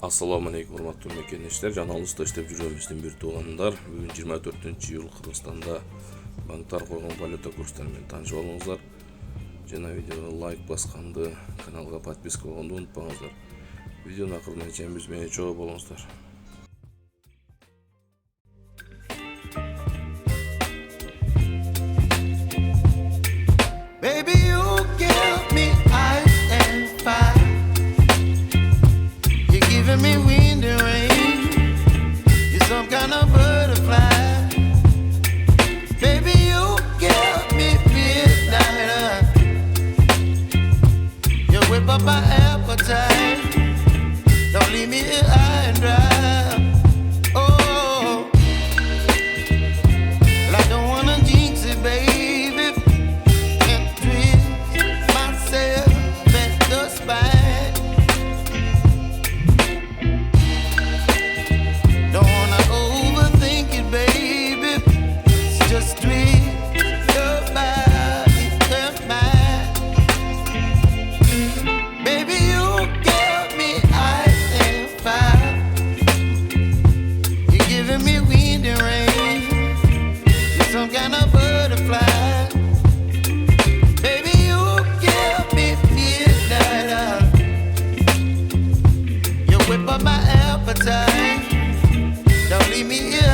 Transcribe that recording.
Ассаламу алейкум, урматтуу мекенештер. Жана алыста иштеп жүргөнүбүздүн бир туугандар. Бүгүн 24-iyul Кыргызстанда банктар койгон валюта курстары менен таанышып алыңыздар. Жана видеого лайк басканды, каналга подписка болгонду унутпаңыздар. Видеонун акырына чейин биз менен чогуу болуңуздар. Baby, you give me ice and fire. You're giving me wind and rain. You're some kind of butterfly. Baby, you give me midnight. You whip up my appetite. Don't leave me here high and dry. Oh, well, I don't wanna jinx it, baby. Don't leave me here